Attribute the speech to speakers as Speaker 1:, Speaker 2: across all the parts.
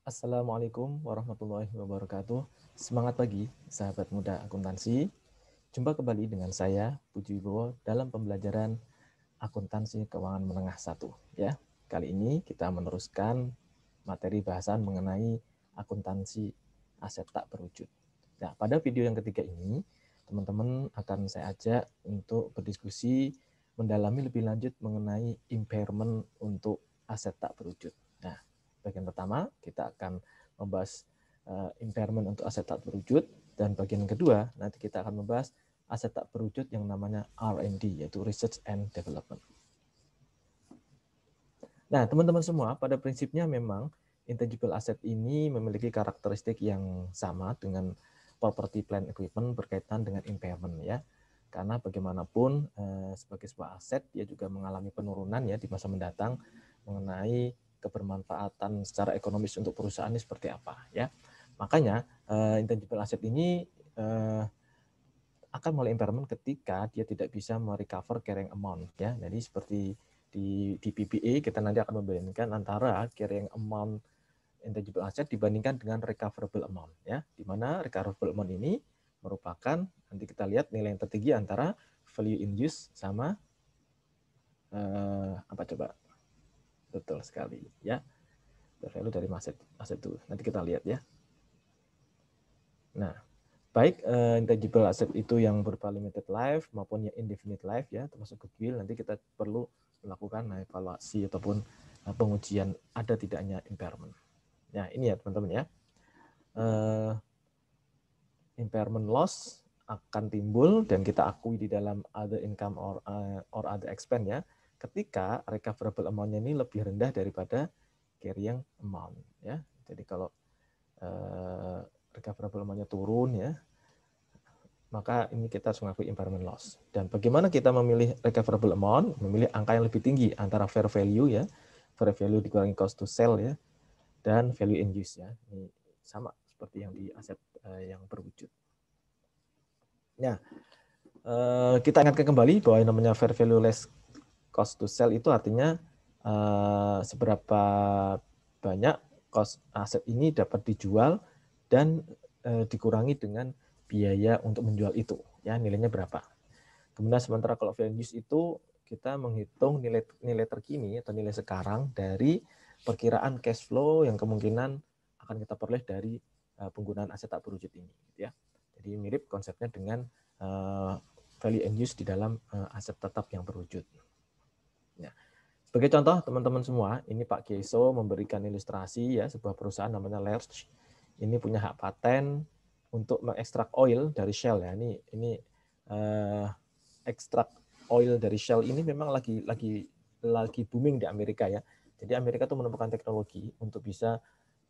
Speaker 1: Assalamualaikum warahmatullahi wabarakatuh. Semangat pagi, sahabat muda akuntansi. Jumpa kembali dengan saya, Puji Wibowo, dalam pembelajaran akuntansi keuangan menengah 1. Ya, kali ini kita meneruskan materi bahasan mengenai akuntansi aset tak berwujud. Nah, pada video yang ketiga ini, teman-teman akan saya ajak untuk berdiskusi mendalami lebih lanjut mengenai impairment untuk aset tak berwujud. Nah, bagian pertama kita akan membahas impairment untuk aset tak berwujud, dan bagian kedua nanti kita akan membahas aset tak berwujud yang namanya R&D, yaitu Research and Development. Nah, teman-teman semua, pada prinsipnya memang intangible asset ini memiliki karakteristik yang sama dengan property plant equipment berkaitan dengan impairment ya. Karena bagaimanapun sebagai sebuah aset dia juga mengalami penurunan ya di masa mendatang mengenai kebermanfaatan secara ekonomis untuk perusahaan ini seperti apa ya. Makanya intangible asset ini akan mulai impairment ketika dia tidak bisa merecover carrying amount ya. Jadi seperti di PPA kita nanti akan membandingkan antara carrying amount intangible asset dibandingkan dengan recoverable amount ya. Di mana recoverable amount ini merupakan nanti kita lihat nilai yang tertinggi antara value in use sama apa coba? Betul sekali ya. Value dari aset itu. Nanti kita lihat ya. Nah, baik intangible asset itu yang berupa limited life maupun yang indefinite life ya, termasuk goodwill, nanti kita perlu melakukan evaluasi ataupun pengujian ada tidaknya impairment. Nah, ini ya teman-teman ya. Impairment loss akan timbul dan kita akui di dalam other income or other expense ya, ketika recoverable amount-nya ini lebih rendah daripada carrying amount ya. Jadi kalau recoverable amount-nya turun ya, maka ini kita harus mengakui impairment loss. Dan bagaimana kita memilih recoverable amount? Memilih angka yang lebih tinggi antara fair value ya, fair value dikurangi cost to sell ya, dan value in use ya. Ini sama seperti yang di aset yang berwujud. Nah, kita ingatkan kembali bahwa yang namanya fair value less cost to sell itu artinya seberapa banyak cost aset ini dapat dijual dan dikurangi dengan biaya untuk menjual itu ya, nilainya berapa. Kemudian sementara kalau value use itu kita menghitung nilai terkini atau nilai sekarang dari perkiraan cash flow yang kemungkinan akan kita peroleh dari penggunaan aset tak berwujud ini ya. Jadi mirip konsepnya dengan value and use di dalam aset tetap yang berwujud. Ya. Sebagai contoh teman-teman semua, ini Pak Kieso memberikan ilustrasi ya, sebuah perusahaan namanya Lerch. Ini punya hak paten untuk mengekstrak oil dari shell ya. Ini ekstrak oil dari shell ini memang lagi booming di Amerika ya. Jadi Amerika tuh menemukan teknologi untuk bisa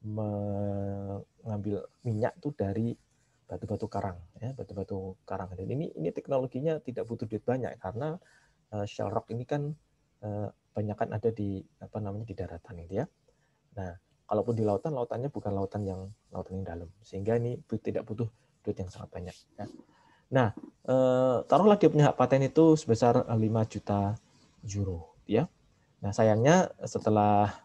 Speaker 1: mengambil minyak tuh dari batu-batu karang ya, batu-batu karang. Dan ini teknologinya tidak butuh duit banyak karena shell rock ini kan banyak kan ada di di daratan gitu ya. Nah, kalaupun di lautan, lautannya bukan lautan yang dalam, sehingga ini tidak butuh duit yang sangat banyak ya. Nah, taruhlah dia punya hak paten itu sebesar 5 juta euro ya. Nah, sayangnya setelah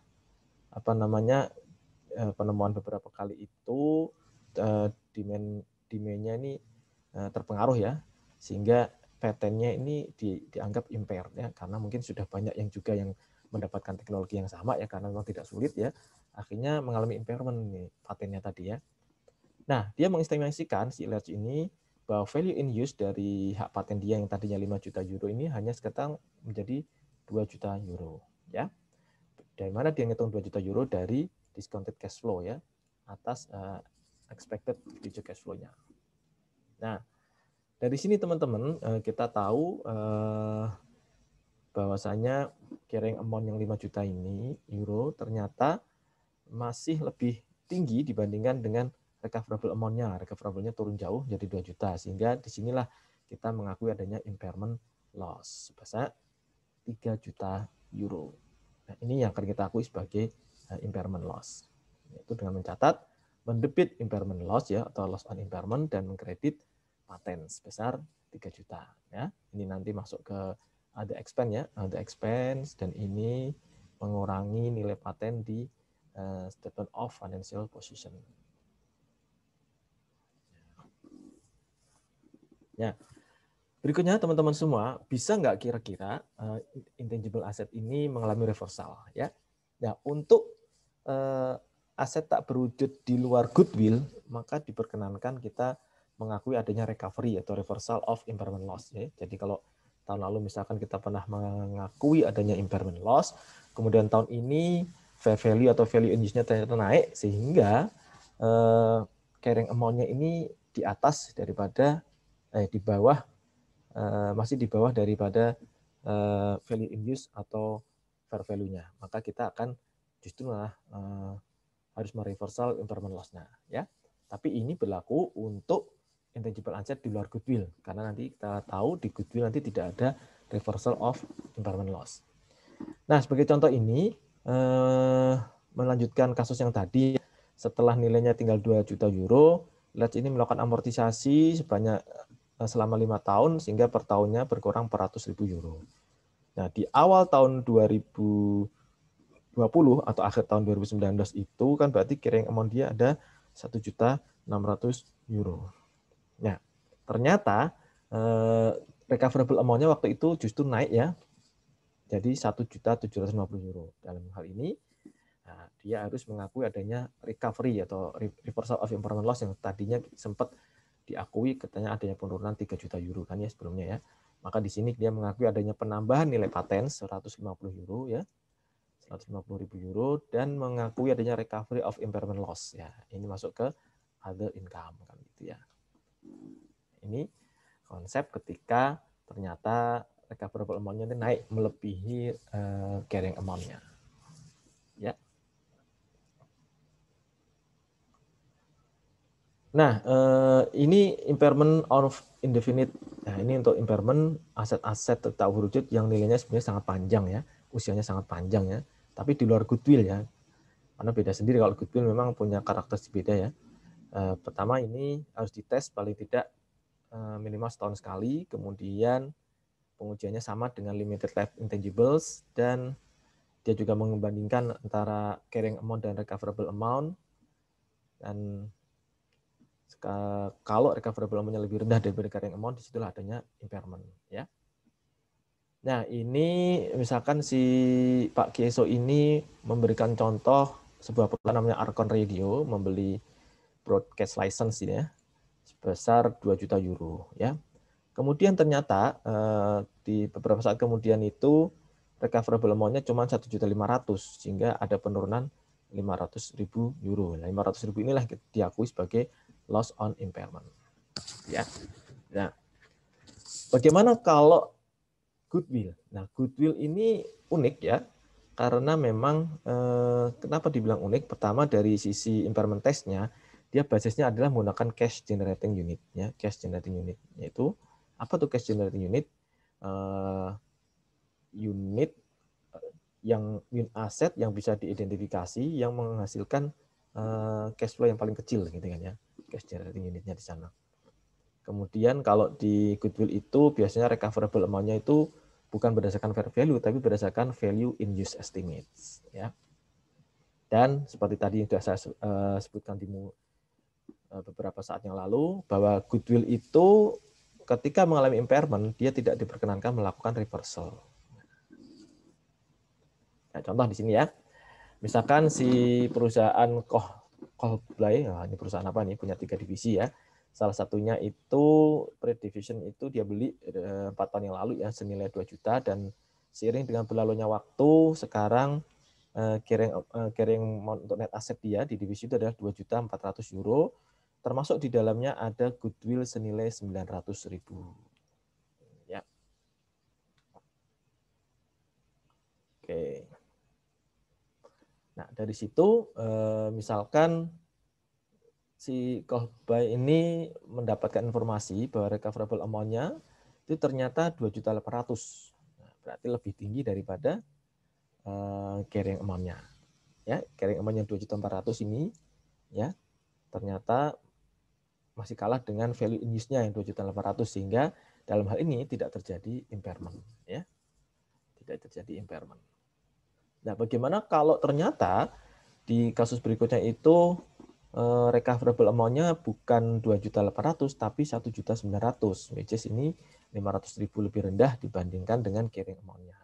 Speaker 1: penemuan beberapa kali itu demand-nya ini terpengaruh ya, sehingga patennya ini dianggap impaired ya, karena mungkin sudah banyak yang juga yang mendapatkan teknologi yang sama ya, karena memang tidak sulit ya, akhirnya mengalami impairment nih patennya tadi ya. Nah, dia mengestimasikan si Lerch ini bahwa value in use dari hak paten dia yang tadinya 5 juta euro ini hanya sekarang menjadi 2 juta euro ya. Dari mana dia ngitung 2 juta euro? Dari discounted cash flow ya, atas expected future cash flow-nya. Nah, dari sini teman-teman kita tahu bahwasanya carrying amount yang 5 juta ini euro ternyata masih lebih tinggi dibandingkan dengan recoverable amount-nya. Recoverable-nya turun jauh jadi 2 juta, sehingga disinilah kita mengakui adanya impairment loss sebesar 3 juta euro. Nah, ini yang akan kita akui sebagai impairment loss. Itu dengan mencatat mendebit impairment loss ya, atau loss on impairment, dan mengkredit paten sebesar 3 juta ya. Ini nanti masuk ke other expense ya, other expense, dan ini mengurangi nilai paten di statement of financial position. Ya, berikutnya teman-teman semua, bisa nggak kira-kira intangible asset ini mengalami reversal? Ya, nah untuk aset tak berwujud di luar goodwill, maka diperkenankan kita mengakui adanya recovery atau reversal of impairment loss. Ya. Jadi kalau tahun lalu misalkan kita pernah mengakui adanya impairment loss, kemudian tahun ini fair value atau value in use-nya ternyata naik, sehingga carrying amount-nya ini di atas daripada di bawah masih di bawah daripada value in use atau fair value-nya, maka kita akan justru harus mereversal impairment loss-nya, ya. Tapi ini berlaku untuk intangible asset di luar goodwill, karena nanti kita tahu di goodwill nanti tidak ada reversal of impairment loss. Nah, sebagai contoh ini melanjutkan kasus yang tadi, setelah nilainya tinggal 2 juta euro, Let's ini melakukan amortisasi sebanyak selama 5 tahun sehingga per tahunnya berkurang 400.000 euro. Nah, di awal tahun 2020 atau akhir tahun 2019 itu kan berarti carrying amount dia ada 1.600.000 euro. Nah, ternyata recoverable amount-nya waktu itu justru naik ya. Jadi 1.750 euro. Dalam hal ini nah, dia harus mengakui adanya recovery atau reversal of impairment loss yang tadinya sempat diakui katanya adanya penurunan 3 juta euro kan ya sebelumnya ya. Maka di sini dia mengakui adanya penambahan nilai paten 150 euro ya. 150.000 euro dan mengakui adanya recovery of impairment loss ya. Ini masuk ke other income kan gitu ya. Ini konsep ketika ternyata recoverable amount-nya naik melebihi carrying amount-nya. Ya. Nah, ini impairment of indefinite. Nah, ini untuk impairment aset-aset tak berwujud yang nilainya sebenarnya sangat panjang ya, usianya sangat panjang ya. Tapi di luar goodwill ya, karena beda sendiri kalau goodwill memang punya karakteristik beda ya. Pertama ini harus dites paling tidak minimal setahun sekali, kemudian pengujiannya sama dengan limited life intangibles dan dia juga membandingkan antara carrying amount dan recoverable amount dan kalau recoverable amount-nya lebih rendah daripada carrying amount, disitulah adanya impairment. Ya. Nah, ini misalkan si Pak Kieso ini memberikan contoh sebuah perusahaan namanya Arcon Radio membeli broadcast license ya, sebesar 2 juta euro. Ya. Kemudian ternyata di beberapa saat kemudian itu recoverable amount-nya cuma 1.500.000 sehingga ada penurunan 500.000 euro. Nah, 500.000 inilah diakui sebagai loss on impairment. Ya. Nah, bagaimana kalau goodwill? Nah, goodwill ini unik ya, karena memang kenapa dibilang unik? Pertama dari sisi impairment test-nya, dia basisnya adalah menggunakan cash generating unit. Ya, cash generating unit yaitu apa tuh cash generating unit? Unit yang aset yang bisa diidentifikasi yang menghasilkan cash flow yang paling kecil gitu kan ya, cash generating unitnya di sana. Kemudian kalau di goodwill itu biasanya recoverable amount-nya itu bukan berdasarkan fair value tapi berdasarkan value in use estimates ya. Dan seperti tadi yang sudah saya sebutkan di beberapa saat yang lalu bahwa goodwill itu ketika mengalami impairment dia tidak diperkenankan melakukan reversal. Nah, contoh di sini ya. Misalkan si perusahaan Coldplay, nah ini perusahaan apa nih, punya 3 divisi ya. Salah satunya itu Pride Division itu dia beli 4 tahun yang lalu ya senilai 2 juta dan seiring dengan berlalunya waktu sekarang carrying amount untuk net asset dia di divisi itu adalah 2.400.000 euro termasuk di dalamnya ada goodwill senilai 900.000. Ya. Oke. Nah, dari situ misalkan si Kohbay ini mendapatkan informasi bahwa recoverable amount-nya itu ternyata 2.800.000. Nah, berarti lebih tinggi daripada carrying amount-nya. Ya, carrying amount-nya 2.400.000 ini ya, ternyata masih kalah dengan value in use-nya yang 2.800.000 sehingga dalam hal ini tidak terjadi impairment ya. Tidak terjadi impairment. Nah, bagaimana kalau ternyata di kasus berikutnya itu recoverable amount-nya bukan 2.800.000 tapi 1.900.000, which is ini 500.000 lebih rendah dibandingkan dengan carrying amount-nya.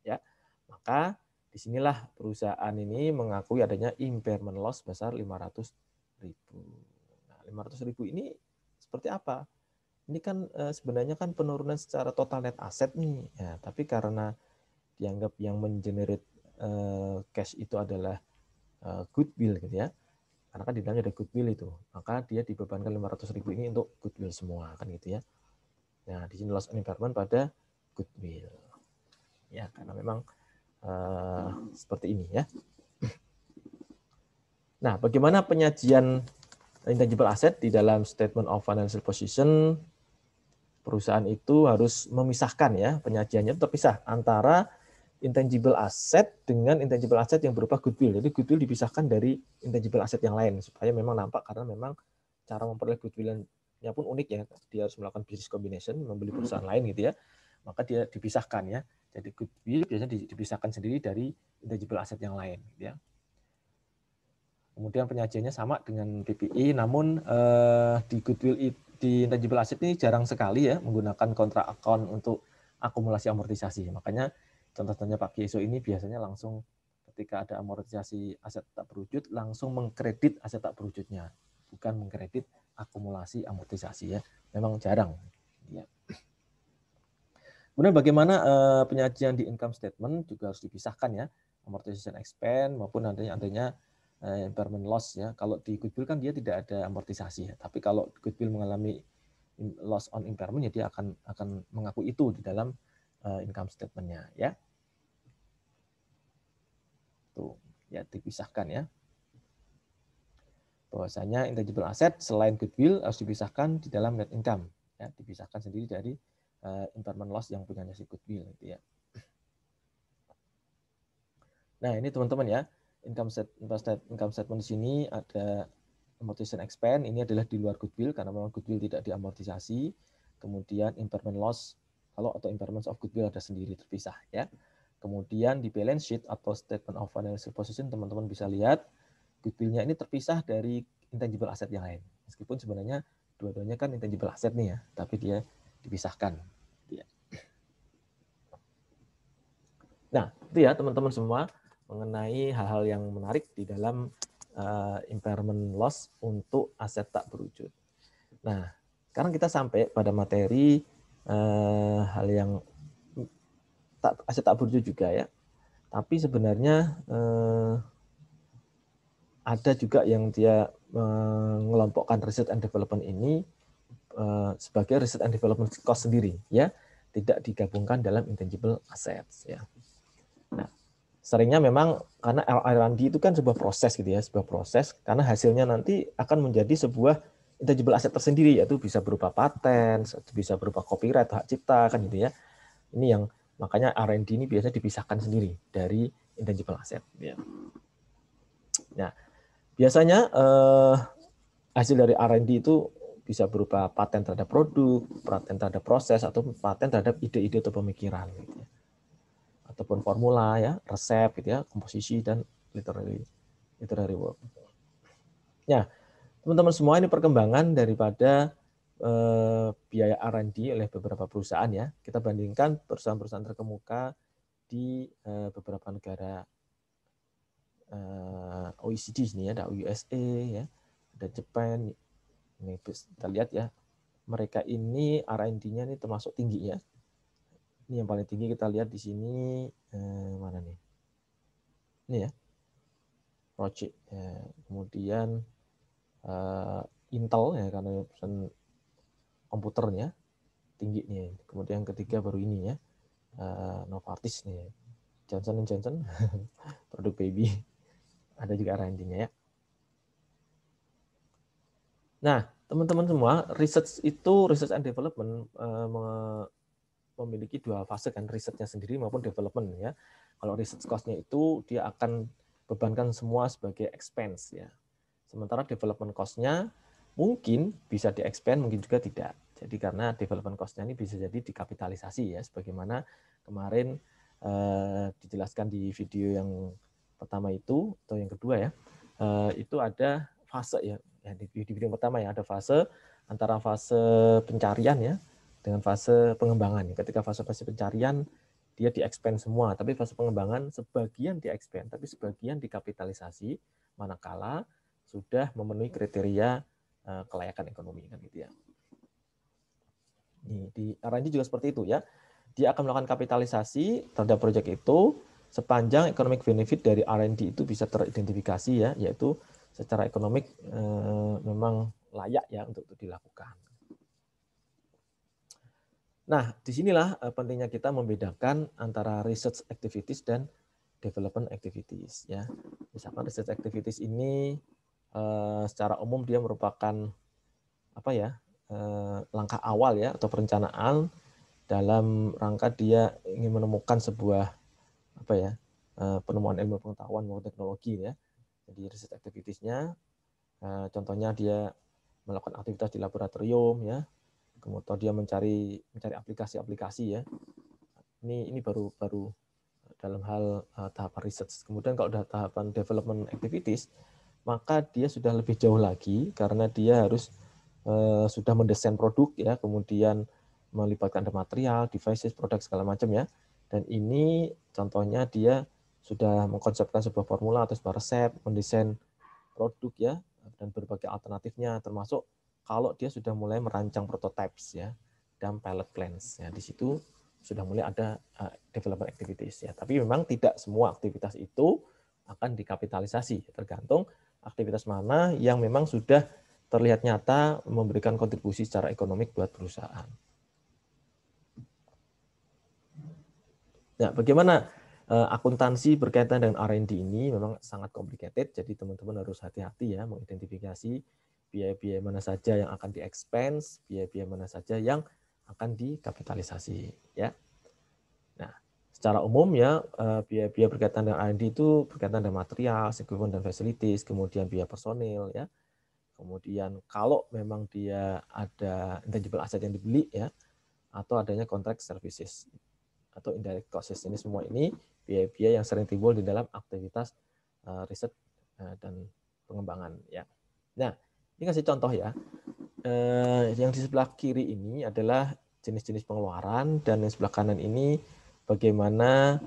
Speaker 1: Ya, maka disinilah perusahaan ini mengakui adanya impairment loss sebesar 500.000. Nah, 500.000 ini seperti apa? Ini kan sebenarnya kan penurunan secara total net asset nih, ya, tapi karena dianggap yang mengenerate cash itu adalah goodwill gitu ya. Karena kan di dalamnya ada goodwill itu, maka dia dibebankan 500.000 ini untuk goodwill semua kan gitu ya. Nah, di sini loss on impairment pada goodwill. Ya, karena memang seperti ini ya. Nah, bagaimana penyajian intangible asset di dalam statement of financial position? Perusahaan itu harus memisahkan ya, penyajiannya terpisah antara intangible asset dengan intangible asset yang berupa goodwill. Jadi goodwill dipisahkan dari intangible asset yang lain supaya memang nampak, karena memang cara memperoleh goodwill-nya pun unik ya. Dia harus melakukan business combination, membeli perusahaan lain gitu ya. Maka dia dipisahkan ya. Jadi goodwill biasanya dipisahkan sendiri dari intangible asset yang lain gitu ya. Kemudian penyajiannya sama dengan PPI, namun di goodwill di intangible asset ini jarang sekali ya menggunakan kontrak account untuk akumulasi amortisasi. Makanya contohnya Pak Kieso ini biasanya langsung ketika ada amortisasi aset tak berwujud langsung mengkredit aset tak berwujudnya, bukan mengkredit akumulasi amortisasi ya. Memang jarang. Ya. Kemudian bagaimana penyajian di income statement juga harus dipisahkan ya, amortization expense maupun adanya impairment loss ya. Kalau di goodwill kan dia tidak ada amortisasi ya, tapi kalau goodwill mengalami loss on impairment ya dia akan mengaku itu di dalam income statement-nya ya. Tuh, ya dipisahkan ya. Bahwasanya intangible asset selain goodwill harus dipisahkan di dalam net income ya, dipisahkan sendiri dari impairment loss yang punyanya si goodwill gitu ya. Nah, ini teman-teman ya, income statement di sini ada amortization expense, ini adalah di luar goodwill karena memang goodwill tidak diamortisasi. Kemudian impairment loss atau impairment of goodwill ada sendiri terpisah ya. Kemudian di balance sheet atau statement of financial position teman-teman bisa lihat goodwill-nya ini terpisah dari intangible asset yang lain. Meskipun sebenarnya dua-duanya kan intangible asset nih ya, tapi dia dipisahkan. Nah, itu ya teman-teman semua mengenai hal-hal yang menarik di dalam impairment loss untuk aset tak berwujud. Nah, sekarang kita sampai pada materi hal yang aset tak berwujud juga ya. Tapi sebenarnya ada juga yang dia mengelompokkan research and development ini sebagai research and development cost sendiri ya, tidak digabungkan dalam intangible assets ya. Nah, seringnya memang karena R&D itu kan sebuah proses gitu ya, sebuah proses karena hasilnya nanti akan menjadi sebuah intangible asset tersendiri, yaitu bisa berupa paten, bisa berupa copyright, hak cipta kan gitu ya. Ini yang makanya R&D ini biasanya dipisahkan sendiri dari intangible asset ya. Nah, biasanya hasil dari R&D itu bisa berupa paten terhadap produk, paten terhadap proses, atau paten terhadap ide-ide atau pemikiran gitu ya. Ataupun formula ya, resep gitu ya, komposisi dan literary work. Ya, teman-teman semua, ini perkembangan daripada biaya R&D oleh beberapa perusahaan ya. Kita bandingkan perusahaan-perusahaan terkemuka di beberapa negara OECD ini ya, ada USA ya, ada Jepang. Ini kita lihat ya, mereka ini R&D-nya ini termasuk tinggi ya. Ini yang paling tinggi kita lihat di sini mana nih? Ini ya, Roche. Ya. Kemudian Intel ya, karena perusahaan komputernya tinggi nih. Kemudian yang ketiga baru ini ya, Novartis nih, Johnson & Johnson, produk baby. Ada juga R&D-nya ya. Nah, teman-teman semua, research and development memiliki dua fase kan, risetnya sendiri maupun development ya. Kalau research cost-nya itu dia akan bebankan semua sebagai expense ya. Sementara development cost-nya mungkin bisa di-expand, mungkin juga tidak. Jadi karena development cost-nya ini bisa jadi dikapitalisasi ya, sebagaimana kemarin dijelaskan di video yang pertama itu atau yang kedua ya, itu ada fase ya. Di bidang pertama ya ada fase antara fase pencarian ya dengan fase pengembangan. Ketika fase pencarian dia di-expand semua, tapi fase pengembangan sebagian di-expand, tapi sebagian dikapitalisasi manakala sudah memenuhi kriteria kelayakan ekonomi kan gitu ya. Di R&D juga seperti itu ya. Dia akan melakukan kapitalisasi terhadap proyek itu sepanjang economic benefit dari R&D itu bisa teridentifikasi ya, yaitu secara ekonomik memang layak ya untuk dilakukan. Nah, disinilah pentingnya kita membedakan antara research activities dan development activities. Ya, misalkan research activities ini secara umum dia merupakan apa ya langkah awal ya atau perencanaan dalam rangka dia ingin menemukan sebuah apa ya penemuan ilmu pengetahuan maupun teknologi ya. Jadi research activities-nya contohnya dia melakukan aktivitas di laboratorium ya. Kemudian dia mencari aplikasi-aplikasi ya. Ini baru dalam hal tahapan research. Kemudian kalau sudah tahapan development activities, maka dia sudah lebih jauh lagi karena dia harus sudah mendesain produk ya, kemudian melibatkan ada material, devices, produk segala macam ya. Dan ini contohnya dia sudah mengkonsepkan sebuah formula atau sebuah resep, mendesain produk ya, dan berbagai alternatifnya, termasuk kalau dia sudah mulai merancang prototypes ya dan pilot plans ya, di situ sudah mulai ada development activities ya. Tapi memang tidak semua aktivitas itu akan dikapitalisasi, tergantung aktivitas mana yang memang sudah terlihat nyata memberikan kontribusi secara ekonomik buat perusahaan. Nah, bagaimana akuntansi berkaitan dengan R&D ini memang sangat complicated, jadi teman-teman harus hati-hati ya mengidentifikasi biaya-biaya mana saja yang akan di-expense, biaya-biaya mana saja yang akan dikapitalisasi. Ya. Nah, secara umum ya biaya-biaya berkaitan dengan R&D itu berkaitan dengan material, equipment dan facilities, kemudian biaya personil ya. Kemudian kalau memang dia ada intangible asset yang dibeli ya, atau adanya contract services atau indirect costs. Ini semua ini biaya-biaya yang sering timbul di dalam aktivitas riset dan pengembangan ya. Nah, ini kasih contoh ya. Yang di sebelah kiri ini adalah jenis-jenis pengeluaran dan yang sebelah kanan ini bagaimana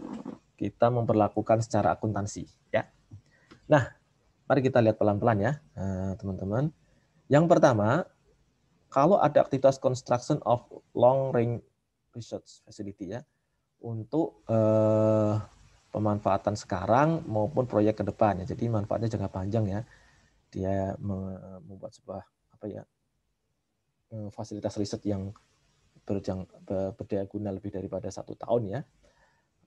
Speaker 1: kita memperlakukan secara akuntansi ya. Nah, mari kita lihat pelan-pelan ya, teman-teman. Yang pertama, kalau ada aktivitas construction of long range research facility ya, untuk pemanfaatan sekarang maupun proyek ke depan ya. Jadi manfaatnya jangka panjang ya. Dia membuat sebuah apa ya fasilitas riset yang berdaya guna lebih daripada 1 tahun ya.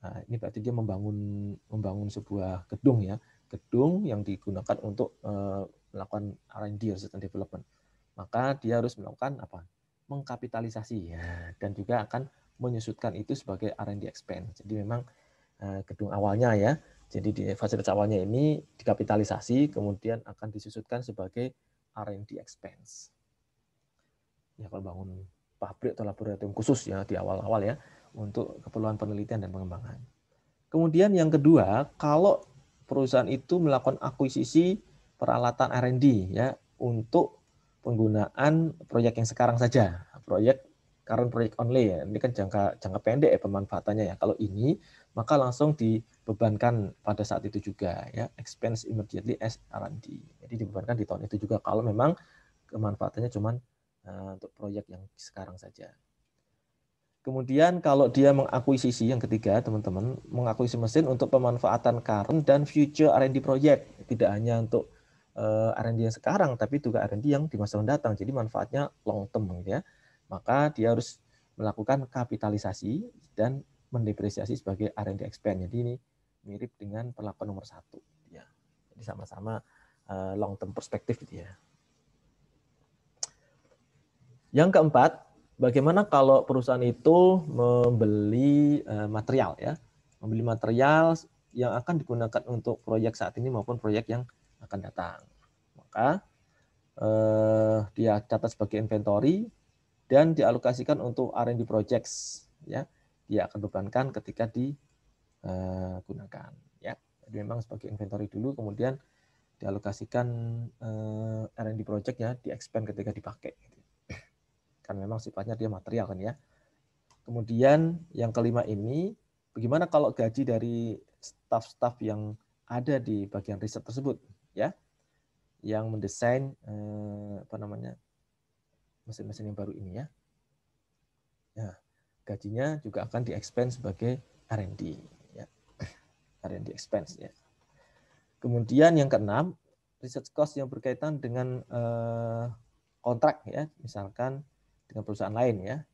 Speaker 1: Nah, ini berarti dia membangun sebuah gedung ya, gedung yang digunakan untuk melakukan R&D research and development. Maka dia harus melakukan apa? Mengkapitalisasi ya, dan juga akan menyusutkan itu sebagai R&D expense. Jadi memang gedung awalnya ya, jadi di fasilitas awalnya ini dikapitalisasi, kemudian akan disusutkan sebagai R&D expense. Ya kalau bangun pabrik atau laboratorium khusus ya di awal-awal ya, untuk keperluan penelitian dan pengembangan. Kemudian yang kedua, kalau perusahaan itu melakukan akuisisi peralatan R&D ya untuk penggunaan proyek yang sekarang saja, proyek current project only ya. Ini kan jangka pendek ya pemanfaatannya ya. Kalau ini maka langsung dibebankan pada saat itu juga ya, expense immediately as R&D. Jadi dibebankan di tahun itu juga kalau memang kemanfaatannya cuma untuk proyek yang sekarang saja. Kemudian kalau dia mengakuisisi yang ketiga, teman-teman, mengakuisisi mesin untuk pemanfaatan current dan future R&D project. Tidak hanya untuk R&D yang sekarang, tapi juga R&D yang di masa mendatang. Jadi manfaatnya long term ya. Maka dia harus melakukan kapitalisasi dan mendepresiasi sebagai R&D expense. Jadi ini mirip dengan perlakuan nomor 1. Ya. Jadi sama-sama long term perspektif gitu ya. Yang keempat, bagaimana kalau perusahaan itu membeli material ya, membeli material yang akan digunakan untuk proyek saat ini maupun proyek yang akan datang. Maka dia catat sebagai inventory dan dialokasikan untuk R&D projects ya. Dia akan bebankan ketika digunakan ya. Jadi memang sebagai inventory dulu, kemudian dialokasikan R&D project ya, di-expand ketika dipakai. Kan memang sifatnya dia material kan ya. Kemudian yang kelima ini, bagaimana kalau gaji dari staf-staf yang ada di bagian riset tersebut ya, yang mendesain mesin-mesin yang baru ini ya. Nah, gajinya juga akan di-expand sebagai R&D ya. R&D expense ya. Kemudian yang keenam, research cost yang berkaitan dengan kontrak ya, misalkan dengan perusahaan lain ya,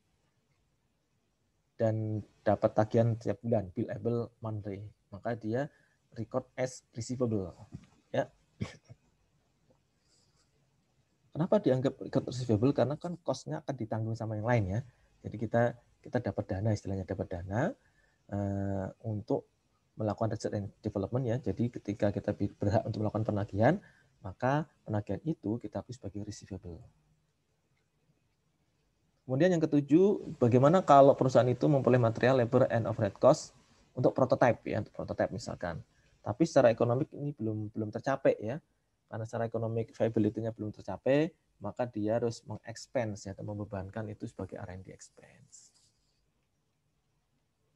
Speaker 1: dan dapat tagihan setiap bulan, billable monthly, maka dia record as receivable ya. Kenapa dianggap record receivable? Karena kan cost-nya akan ditanggung sama yang lain ya. Jadi kita dapat dana, istilahnya dapat dana untuk melakukan research and development ya. Jadi ketika kita berhak untuk melakukan penagihan, maka penagihan itu kita akui sebagai receivable. Kemudian yang ketujuh, bagaimana kalau perusahaan itu memperoleh material, labor, and overhead cost untuk prototype ya, untuk prototype misalkan. Tapi secara ekonomik ini belum tercapai ya. Karena secara ekonomik viability-nya belum tercapai, maka dia harus meng-expense ya, atau membebankan itu sebagai R&D expense.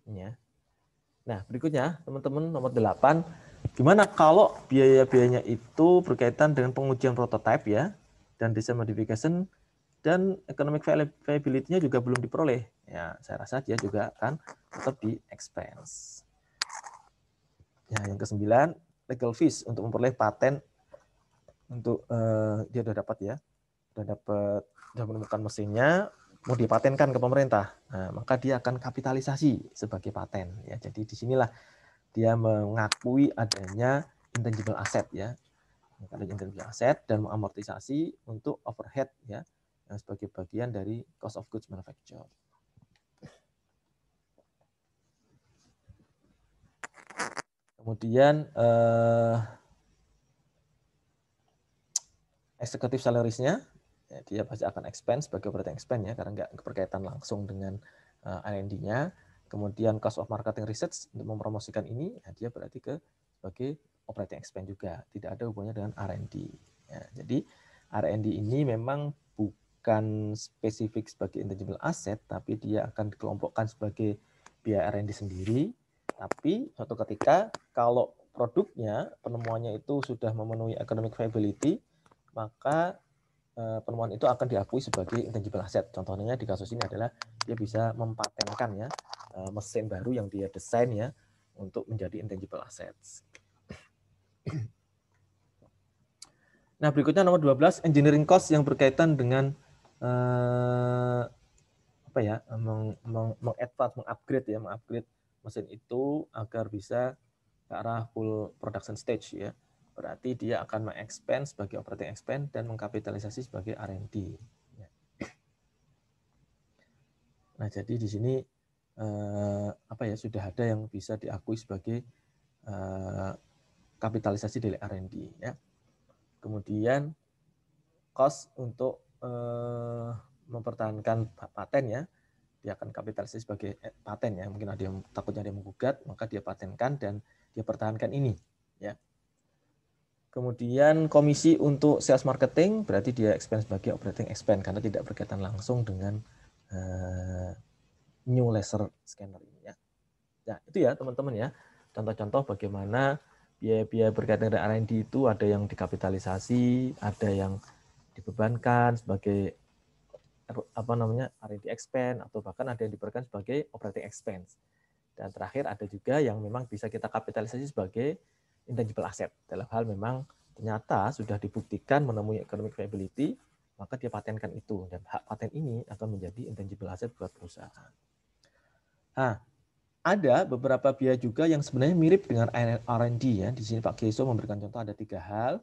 Speaker 1: Ini ya. Nah, berikutnya teman-teman nomor 8, gimana kalau biaya-biayanya itu berkaitan dengan pengujian prototipe ya, dan design modification, dan economic viability-nya juga belum diperoleh. Ya, saya rasa dia juga akan tetap di expense. Ya, yang ke-9, legal fees untuk memperoleh paten untuk dia sudah dapat ya, sudah menemukan mesinnya, mau dipatenkan ke pemerintah. Nah, maka dia akan kapitalisasi sebagai paten ya. Jadi disinilah dia mengakui adanya intangible asset ya, adanya intangible asset dan mengamortisasi untuk overhead ya, yang sebagai bagian dari cost of goods manufacture. Kemudian executive salaries-nya ya, dia pasti akan expense sebagai operating expense ya, karena nggak berkaitan langsung dengan R&D-nya. Kemudian cost of marketing research untuk mempromosikan ini, ya dia berarti sebagai operating expense juga, tidak ada hubungannya dengan R&D. Ya, jadi R&D ini memang bukan spesifik sebagai intangible asset, tapi dia akan dikelompokkan sebagai biaya R&D sendiri. Tapi suatu ketika kalau produknya, penemuannya itu sudah memenuhi economic viability, maka penemuan itu akan diakui sebagai intangible asset. Contohnya di kasus ini adalah dia bisa mempatenkan ya mesin baru yang dia desain ya untuk menjadi intangible assets. Nah, berikutnya nomor 12, engineering cost yang berkaitan dengan mengupgrade mesin itu agar bisa ke arah full production stage ya. Berarti dia akan meng-expense sebagai operating expense dan mengkapitalisasi sebagai R&D. Nah, jadi di sini sudah ada yang bisa diakui sebagai kapitalisasi dari R&D ya. Kemudian cost untuk mempertahankan paten ya, dia akan kapitalisasi sebagai paten ya. Mungkin ada yang takutnya dia menggugat, maka dia patenkan dan dia pertahankan ini ya. Kemudian komisi untuk sales marketing berarti dia expense sebagai operating expense karena tidak berkaitan langsung dengan new laser scanner ini ya. Nah, itu ya teman-teman ya. Contoh-contoh bagaimana biaya-biaya berkaitan dengan R&D itu ada yang dikapitalisasi, ada yang dibebankan sebagai R&D expense atau bahkan ada yang diberikan sebagai operating expense. Dan terakhir ada juga yang memang bisa kita kapitalisasi sebagai intangible asset. Dalam hal memang ternyata sudah dibuktikan menemui economic viability, maka dia patenkan itu. Dan hak paten ini akan menjadi intangible asset buat perusahaan. Nah, ada beberapa biaya juga yang sebenarnya mirip dengan R&D ya. Di sini Pak Geso memberikan contoh ada 3 hal,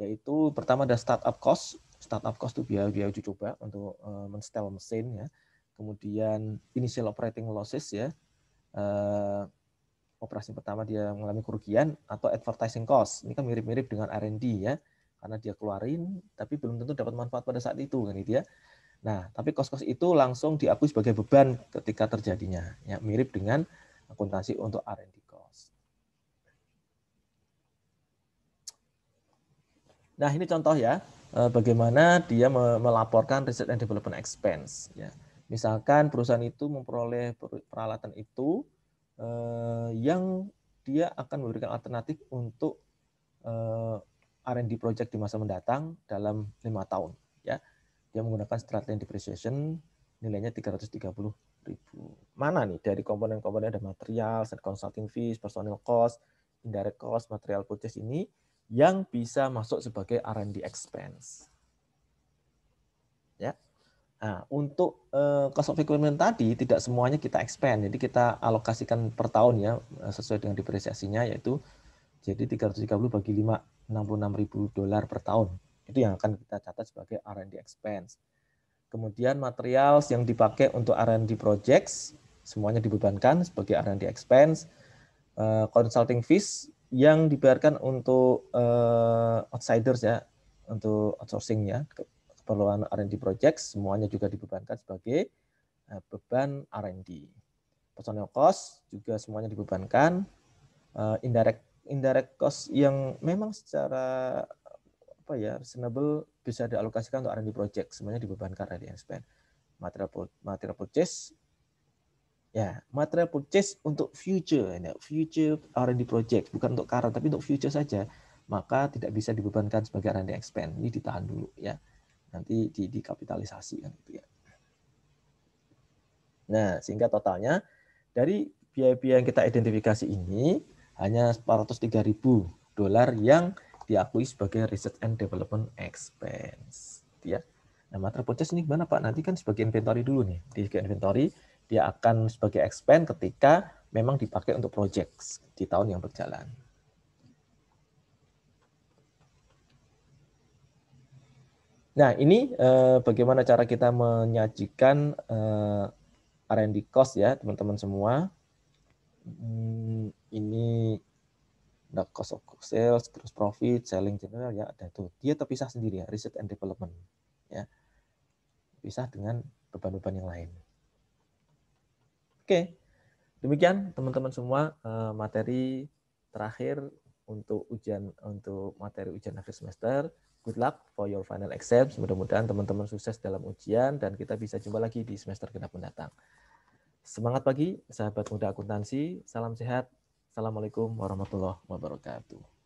Speaker 1: yaitu pertama ada startup cost. Startup cost itu biaya uji coba untuk men-stel mesin ya. Kemudian initial operating losses ya. Operasi pertama dia mengalami kerugian, atau advertising cost. Ini kan mirip-mirip dengan R&D ya, karena dia keluarin tapi belum tentu dapat manfaat pada saat itu kan gitu ya. Nah, tapi cost-cost itu langsung diakui sebagai beban ketika terjadinya. Ya, mirip dengan akuntansi untuk R&D cost. Nah, ini contoh ya, bagaimana dia melaporkan research and development expense. Ya. Misalkan perusahaan itu memperoleh peralatan itu yang dia akan memberikan alternatif untuk R&D project di masa mendatang dalam 5 tahun. Ya. Dia menggunakan straight line depreciation, nilainya 330.000. Mana nih dari komponen-komponen ada material, consulting fees, personal cost, indirect cost, material purchase ini yang bisa masuk sebagai R&D expense. Ya. Nah, untuk cost of equipment tadi tidak semuanya kita expand. Jadi kita alokasikan per tahun ya sesuai dengan depresiasinya, yaitu jadi 330 bagi 5, $66.000 per tahun. Itu yang akan kita catat sebagai R&D expense. Kemudian material yang dipakai untuk R&D projects semuanya dibebankan sebagai R&D expense. Consulting fees yang dibayarkan untuk outsiders ya, untuk outsourcing ya, keperluan R&D projects semuanya juga dibebankan sebagai beban R&D. Personal cost juga semuanya dibebankan. Indirect cost yang memang secara reasonable bisa dialokasikan untuk R&D project semuanya dibebankan R&D expense. Material purchase ya, material purchase untuk future R&D project, bukan untuk current tapi untuk future saja, maka tidak bisa dibebankan sebagai R&D expense. Ini ditahan dulu ya, nanti dikapitalisasi kan gitu ya. Nah, sehingga totalnya dari biaya-biaya yang kita identifikasi ini hanya $403.000 yang diakui sebagai research and development expense ya. Nah, material purchase ini gimana Pak? Nanti kan sebagai inventory dulu nih. Di inventory dia akan sebagai expense ketika memang dipakai untuk project di tahun yang berjalan. Nah, ini bagaimana cara kita menyajikan R&D cost ya, teman-teman semua. Ini cost of sales, gross profit, selling general ya, ada tuh. Dia terpisah sendiri ya, research and development ya. Pisah dengan beban-beban yang lain. Oke. Demikian teman-teman semua materi terakhir untuk materi ujian akhir semester. Good luck for your final exams. Mudah-mudahan teman-teman sukses dalam ujian dan kita bisa jumpa lagi di semester genap mendatang. Semangat pagi, sahabat muda akuntansi. Salam sehat. Assalamualaikum warahmatullahi wabarakatuh.